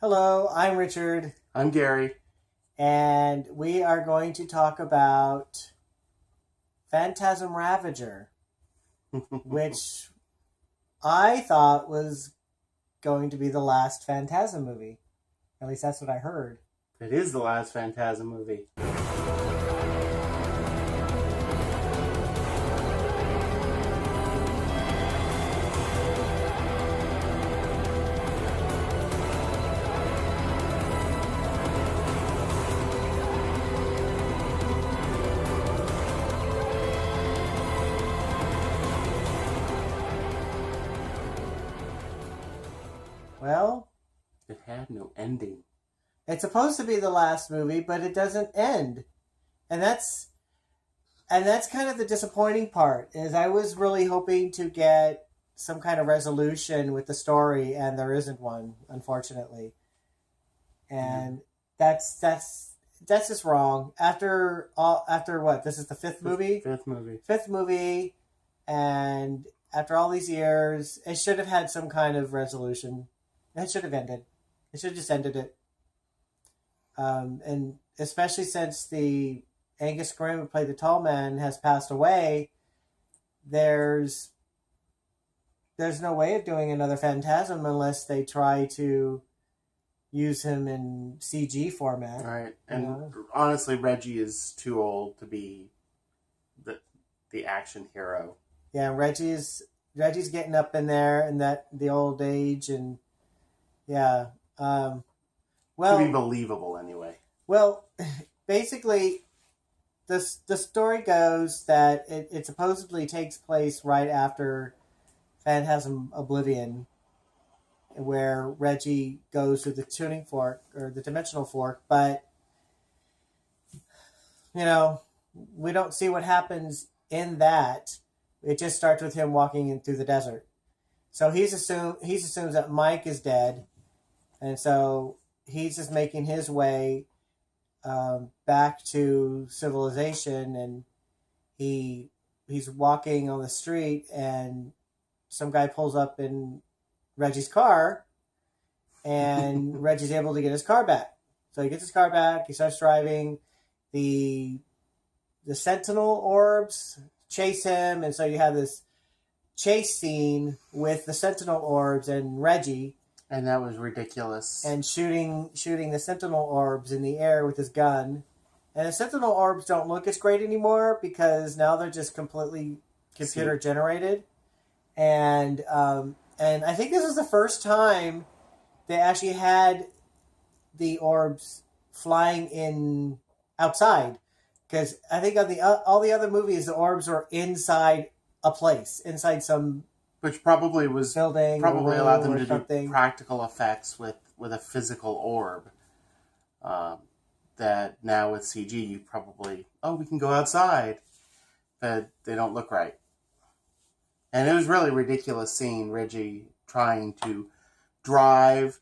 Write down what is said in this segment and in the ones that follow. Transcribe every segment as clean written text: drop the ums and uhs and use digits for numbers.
Hello, I'm Richard, I'm Gary. and we are going to talk about Phantasm Ravager, which I thought was going to be the last Phantasm movie. At least that's what I heard. It is the last Phantasm movie. Well, It had no ending. it's supposed to be the last movie, but it doesn't end. And that's kind of the disappointing part. Is I was really hoping to get some kind of resolution with the story, and there isn't one, unfortunately. And that's just wrong. After what? This is the fifth movie. Fifth movie. Fifth movie, and after all these years, it should have had some kind of resolution. It should have ended. It should have just ended it. And especially since the Angus Scrimm who played the tall man has passed away, there's no way of doing another Phantasm unless they try to use him in CG format. Right. And honestly, Reggie is too old to be the action hero. Yeah, Reggie's getting up in there in the old age, and yeah. To be believable anyway. Well, basically, the story goes that it supposedly takes place right after Phantasm Oblivion, where Reggie goes to the tuning fork or the dimensional fork, but we don't see what happens in that. It just starts with him walking in through the desert. So he assumes that Mike is dead, and so he's just making his way back to civilization, and he's walking on the street, and some guy pulls up in Reggie's car, and Reggie's able to get his car back. So he gets his car back. He starts driving. The Sentinel orbs chase him, and so you have this chase scene with the Sentinel orbs and Reggie. And that was ridiculous. And shooting the Sentinel orbs in the air with his gun. And the Sentinel orbs don't look as great anymore because now they're just completely computer generated. And I think this was the first time they actually had the orbs flying in outside. Because I think on all the other movies, the orbs were inside a place, inside some which probably was building, allowed them to something. Do practical effects with a physical orb. That now with CG, you probably we can go outside, but they don't look right. And it was really ridiculous seeing Reggie trying to drive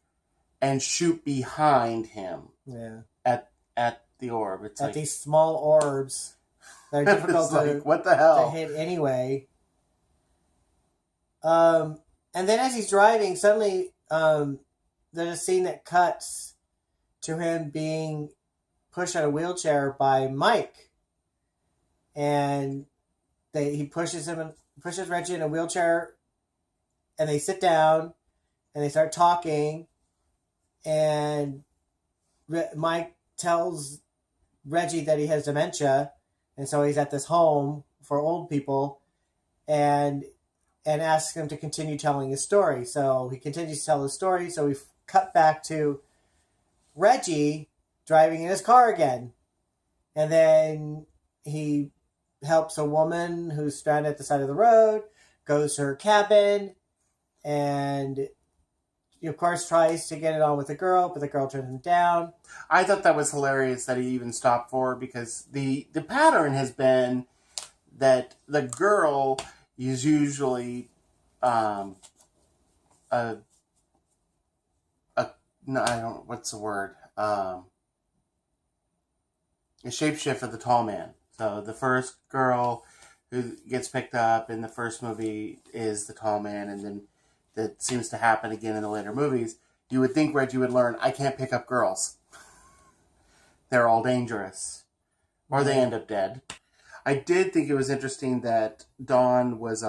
and shoot behind him. Yeah. At the orb, it's at like these small orbs. They're difficult what the hell? to hit anyway. And then as he's driving, suddenly there's a scene that cuts to him being pushed out of a wheelchair by Mike, and he pushes Reggie in a wheelchair, and they sit down, and they start talking, and Mike tells Reggie that he has dementia, and so he's at this home for old people, and asks him to continue telling his story. So he continues to tell his story. So we cut back to Reggie driving in his car again. And then he helps a woman who's stranded at the side of the road, goes to her cabin, and he, of course, tries to get it on with the girl, but the girl turns him down. I thought that was hilarious that he even stopped for her, because the pattern has been that the girl is usually I don't, what's the word? A shapeshift of the tall man. So the first girl who gets picked up in the first movie is the tall man, and then that seems to happen again in the later movies. you would think Reggie would learn, I can't pick up girls. They're all dangerous. Or they end up dead. I did think it was interesting that Dawn was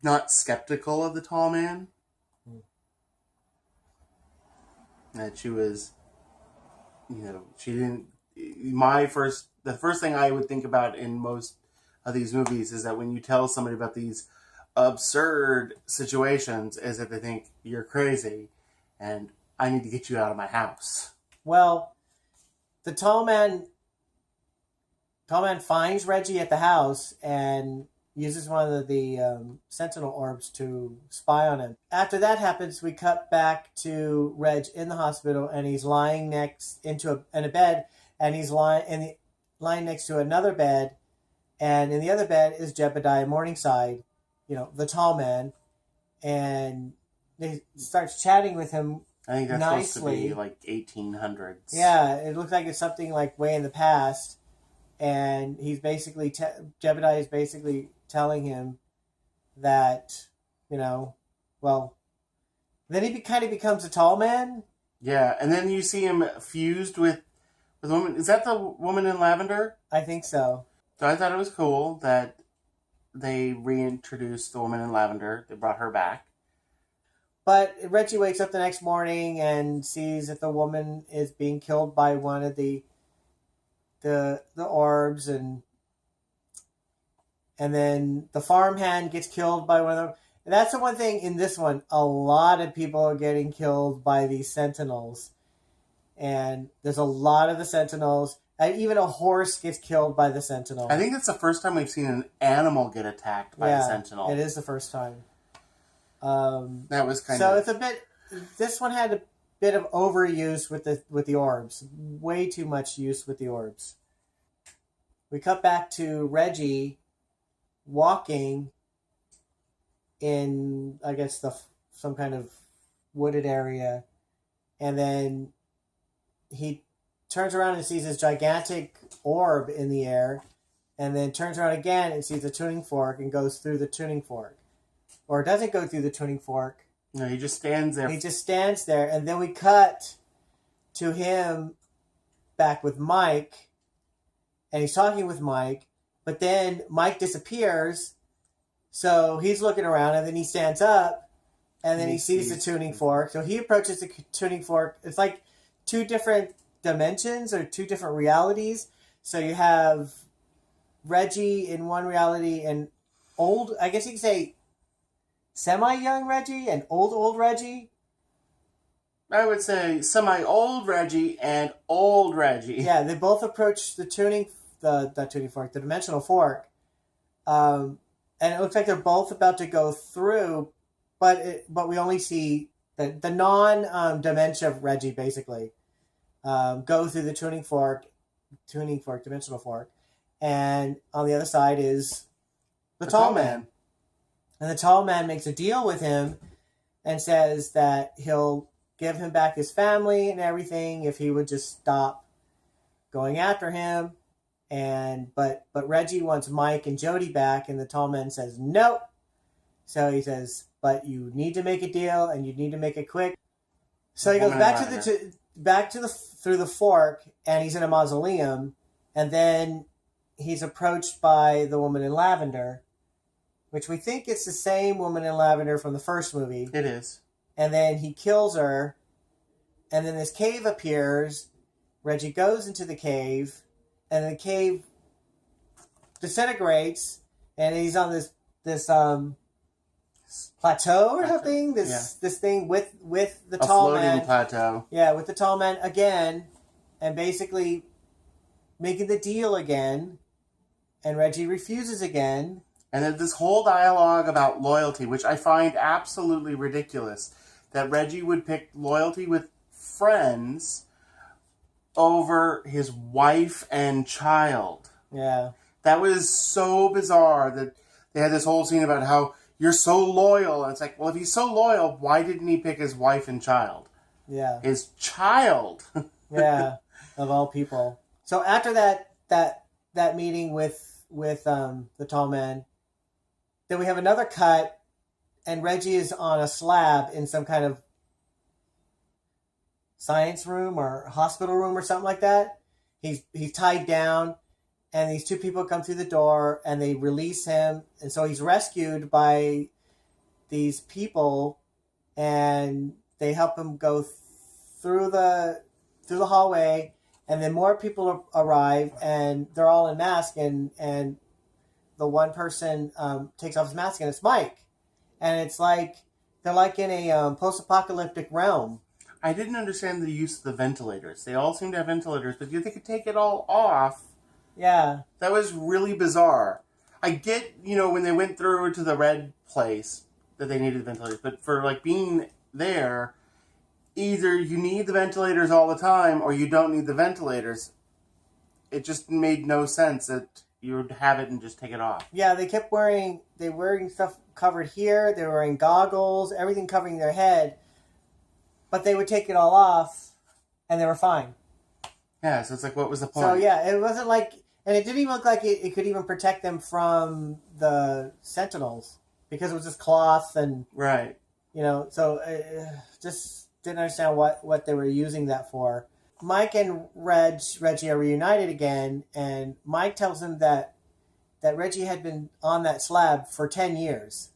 not skeptical of the tall man. That she was, she didn't. The first thing I would think about in most of these movies is that when you tell somebody about these absurd situations, is that they think you're crazy, and I need to get you out of my house. Well, the tall man finds Reggie at the house and uses one of the sentinel orbs to spy on him. After that happens, we cut back to Reg in the hospital, and he's lying in a bed, and he's lying next to another bed, and in the other bed is Jebediah Morningside, the tall man, and he starts chatting with him. I think that's nicely. Supposed to be like 1800s. Yeah, it looks like it's something like way in the past. And he's basically, Jebediah is basically telling him that, then he kind of becomes a tall man. Yeah, and then you see him fused with the woman. Is that the woman in lavender? I think so. So I thought it was cool that they reintroduced the woman in lavender. They brought her back. But Reggie wakes up the next morning and sees that the woman is being killed by one of the orbs, and then the farmhand gets killed by one of them. And that's the one thing in this one. A lot of people are getting killed by these sentinels. And there's a lot of the sentinels. And even a horse gets killed by the sentinel. I think it's the first time we've seen an animal get attacked by a sentinel. It is the first time. That was kind so of... it's a bit... This one had a bit of overuse with the orbs. Way too much use with the orbs. We cut back to Reggie walking in, I guess, some kind of wooded area. And then he turns around and sees this gigantic orb in the air. And then turns around again and sees a tuning fork and goes through the tuning fork. Or doesn't go through the tuning fork. No, he just stands there. He just stands there. And then we cut to him back with Mike. And he's talking with Mike. But then Mike disappears. So he's looking around, and then he stands up, and then he sees the tuning fork. So he approaches the tuning fork. It's like two different dimensions or two different realities. So you have Reggie in one reality and old, I guess you could say semi-young Reggie and old Reggie. I would say semi-old Reggie and old Reggie. Yeah, they both approach the tuning fork, the dimensional fork. And it looks like they're both about to go through, but we only see the non-dementia Reggie basically go through the tuning fork, dimensional fork, and on the other side is the tall man. And the tall man makes a deal with him and says that he'll give him back his family and everything if he would just stop going after him. But Reggie wants Mike and Jody back, and the tall man says no. So he says, but you need to make a deal, and you need to make it quick. So he goes back through the fork, and he's in a mausoleum, and then he's approached by the woman in lavender, which we think it's the same woman in lavender from the first movie. It is. And then he kills her, and then this cave appears. Reggie goes into the cave. And the cave disintegrates, and he's on this plateau or something. This thing with the tall man. A floating plateau. Yeah, with the tall man again, and basically making the deal again. And Reggie refuses again. And then this whole dialogue about loyalty, which I find absolutely ridiculous, that Reggie would pick loyalty with friends over his wife and child. Yeah. That was so bizarre that they had this whole scene about how you're so loyal. And it's like, well, if he's so loyal, why didn't he pick his wife and child? Yeah. His child. Yeah. Of all people. So after that meeting with the tall man, then we have another cut, and Reggie is on a slab in some kind of science room or hospital room or something like that. He's tied down, and these two people come through the door and they release him, and so he's rescued by these people, and they help him go through the hallway, and then more people arrive, and they're all in masks, and the one person takes off his mask, and it's Mike, and it's like they're like in a post-apocalyptic realm. I didn't understand the use of the ventilators. They all seem to have ventilators, but they could take it all off. Yeah. That was really bizarre. I get, when they went through to the red place that they needed ventilators, but for like being there, either you need the ventilators all the time or you don't need the ventilators. It just made no sense that you would have it and just take it off. Yeah, they kept wearing stuff covered here. They were wearing goggles, everything covering their head. But they would take it all off, and they were fine. Yeah, so it's like, what was the point? So yeah, it wasn't like, and it didn't even look like it could even protect them from the Sentinels, because it was just cloth and right. So just didn't understand what they were using that for. Mike and Reggie are reunited again, and Mike tells him that Reggie had been on that slab for 10 years.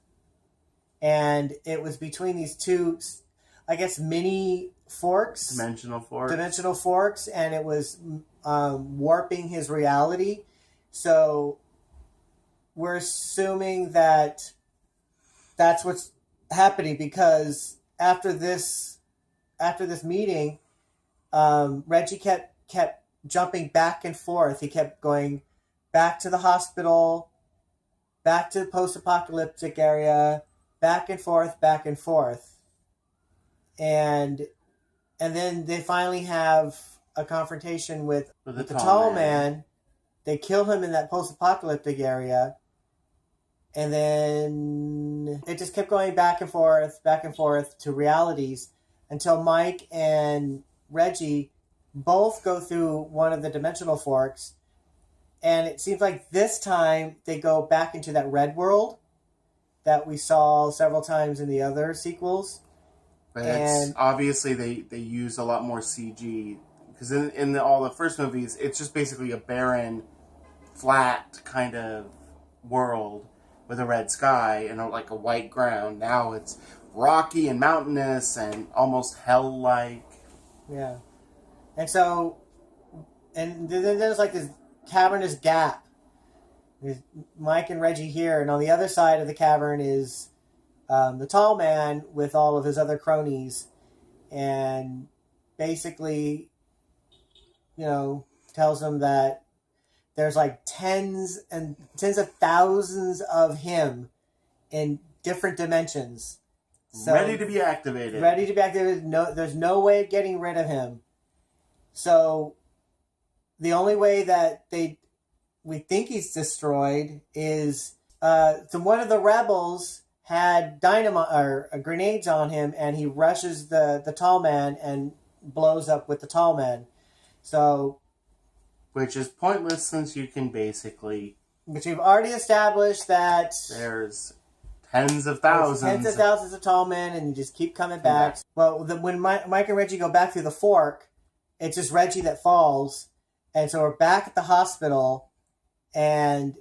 And it was between these two, I guess, mini forks. Dimensional forks. And it was warping his reality. So we're assuming that that's what's happening, because after this meeting, Reggie kept jumping back and forth. He kept going back to the hospital, back to the post-apocalyptic area, back and forth, and then they finally have a confrontation with the tall man. They kill him in that post-apocalyptic area, and then it just kept going back and forth to realities until Mike and Reggie both go through one of the dimensional forks, and it seems like this time they go back into that red world that we saw several times in the other sequels. But it's obviously they use a lot more CG, because in all the first movies, it's just basically a barren, flat kind of world with a red sky and like a white ground. Now it's rocky and mountainous and almost hell-like. Yeah. And so, and then there's like this cavernous gap. There's Mike and Reggie here, and on the other side of the cavern is the tall man with all of his other cronies, and basically, tells them that there's like tens of thousands of him in different dimensions. So, ready to be activated. No, there's no way of getting rid of him. So the only way that we think he's destroyed is so one of the rebels had dynamite or grenades on him, and he rushes the tall man and blows up with the tall man. So, which is pointless, since you can basically. Which we've already established that there's tens of thousands of tall men, and you just keep coming back. Yeah. Well, when Mike and Reggie go back through the fork, it's just Reggie that falls, and so we're back at the hospital, and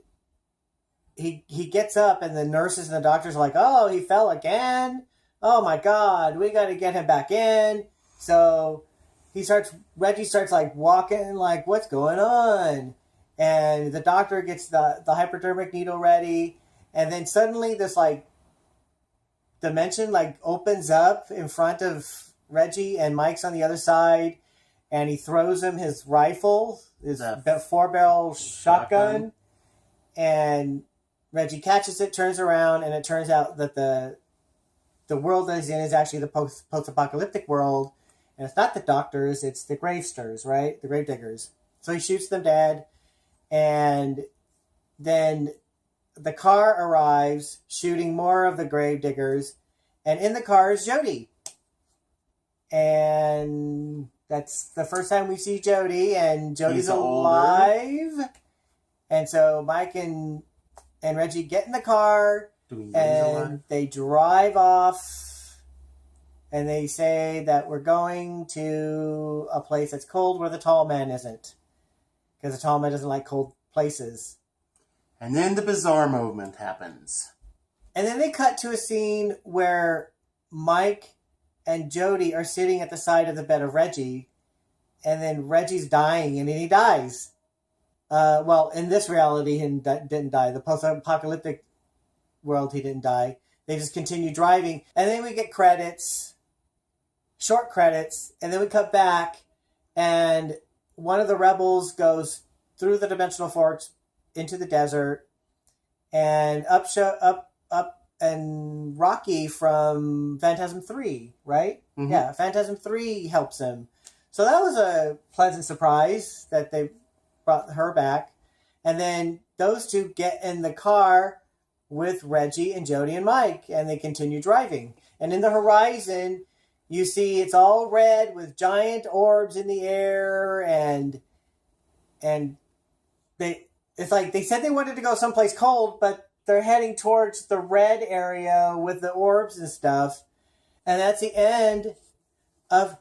he gets up, and the nurses and the doctors are like, "Oh, he fell again! Oh my God, we got to get him back in." So Reggie starts like walking, like, what's going on? And the doctor gets the hypodermic needle ready, and then suddenly this like dimension like opens up in front of Reggie, and Mike's on the other side, and he throws him his rifle, his 4-barrel shotgun, and Reggie catches it, turns around, and it turns out that the world that he's in is actually the post-apocalyptic world, and it's not the doctors, it's the gravesters, right? The gravediggers. So he shoots them dead, and then the car arrives, shooting more of the gravediggers, and in the car is Jody. And that's the first time we see Jody, and Jody's alive. And so Mike and Reggie get in the car, and they drive off. And they say that we're going to a place that's cold where the tall man isn't. Because the tall man doesn't like cold places. And then the bizarre moment happens. And then they cut to a scene where Mike and Jody are sitting at the side of the bed of Reggie. And then Reggie's dying, and then he dies. Well, in this reality, he didn't die. The post-apocalyptic world, he didn't die. They just continue driving. And then we get credits, short credits, and then we cut back, and one of the rebels goes through the dimensional forks into the desert, and up, and Rocky from Phantasm 3, right? Mm-hmm. Yeah, Phantasm 3 helps him. So that was a pleasant surprise that they brought her back. And then those two get in the car with Reggie and Jody and Mike, and they continue driving. And in the horizon, you see it's all red with giant orbs in the air, and it's like they said they wanted to go someplace cold, but they're heading towards the red area with the orbs and stuff. And that's the end of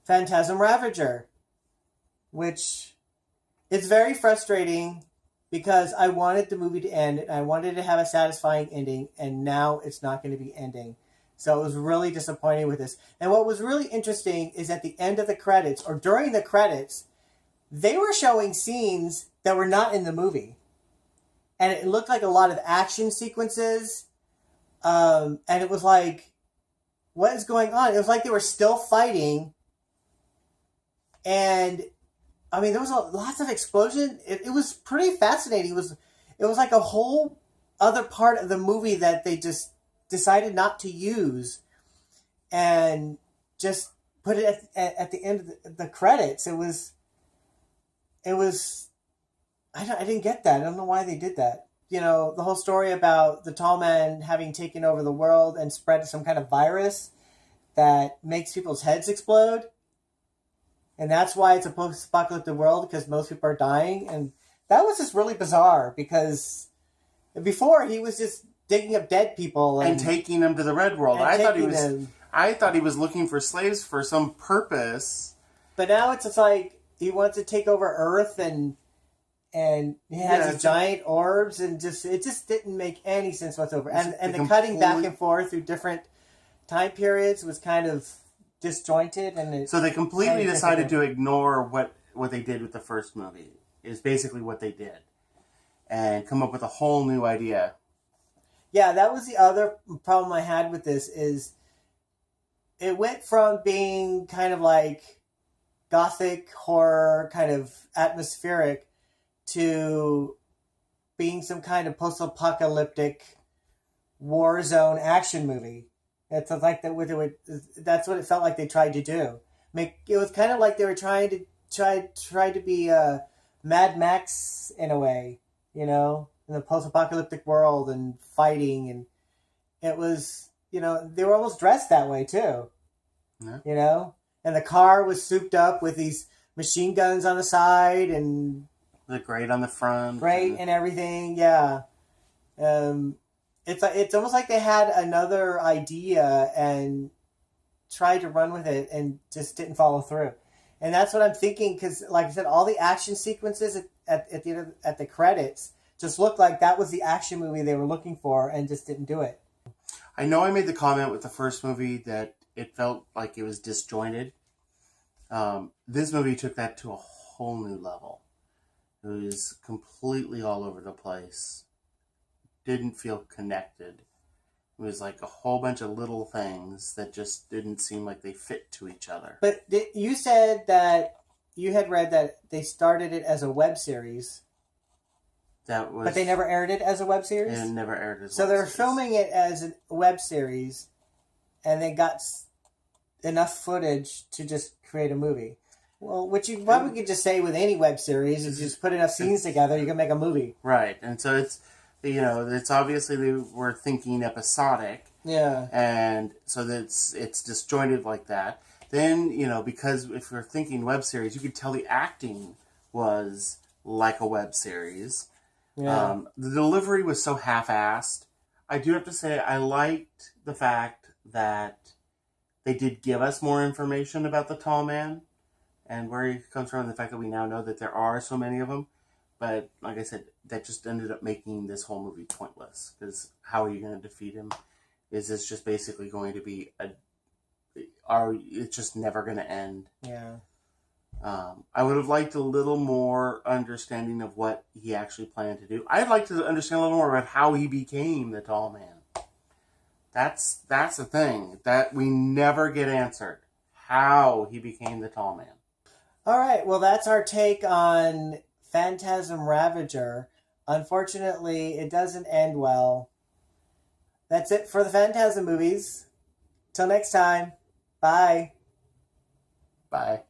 Phantasm Ravager, which is very frustrating because I wanted the movie to end and I wanted to have a satisfying ending, and now it's not going to be ending. So it was really disappointing with this. And what was really interesting is at the end of the credits, or during the credits, they were showing scenes that were not in the movie. And it looked like a lot of action sequences. And it was like, what is going on? It was like they were still fighting. And, I mean, there was lots of explosion. It was pretty fascinating. It was like a whole other part of the movie that they just decided not to use. And just put it at the end of the credits. It was I didn't get that. I don't know why they did that. You know, the whole story about the tall man having taken over the world and spread some kind of virus that makes people's heads explode. And that's why it's a post-apocalyptic world, because most people are dying. And that was just really bizarre, because before he was just digging up dead people and taking them to the red world. I thought he was looking for slaves for some purpose. But now it's just like he wants to take over Earth, and he has these giant orbs, and it just didn't make any sense whatsoever. And the cutting back and forth through different time periods was kind of disjointed, and so they completely decided to ignore what they did with the first movie. Is basically what they did, and come up with a whole new idea. Yeah, that was the other problem I had with this. Is it went from being kind of like gothic horror, kind of atmospheric, to being some kind of post-apocalyptic war zone action movie. It's like that. That's what it felt like they tried to do. It was kind of like they were trying to be Mad Max in a way, you know, in the post-apocalyptic world and fighting, and it was, you know, they were almost dressed that way too, you know, and the car was souped up with these machine guns on the side and the grate on the front, and everything, yeah. It's almost like they had another idea and tried to run with it and just didn't follow through. And that's what I'm thinking, because, like I said, all the action sequences at the credits just looked like that was the action movie they were looking for, and just didn't do it. I know I made the comment with the first movie that it felt like it was disjointed. This movie took that to a whole new level. It was completely all over the place. Didn't feel connected. It was like a whole bunch of little things that just didn't seem like they fit to each other. But you said that you had read that they started it as a web series. But they never aired it as a web series? It never aired as a web series. So they were filming it as a web series, and they got enough footage to just create a movie. Well, what you probably could just say with any web series is just put enough scenes together, you can make a movie. Right, and so it's obviously they were thinking episodic. Yeah. And so it's disjointed like that. Then, because if you're thinking web series, you could tell the acting was like a web series. Yeah. The delivery was so half-assed. I do have to say I liked the fact that They did give us more information about the tall man and where he comes from, and the fact that we now know that there are so many of them. But like I said, that just ended up making this whole movie pointless. Because how are you going to defeat him? Is this just basically going to be it's just never going to end? Yeah. I would have liked a little more understanding of what he actually planned to do. I'd like to understand a little more about how he became the tall man. That's the thing that we never get answered. How he became the tall man. All right. Well, that's our take on Phantasm Ravager. Unfortunately, it doesn't end well. That's it for the Phantasm movies. Till next time. Bye. Bye.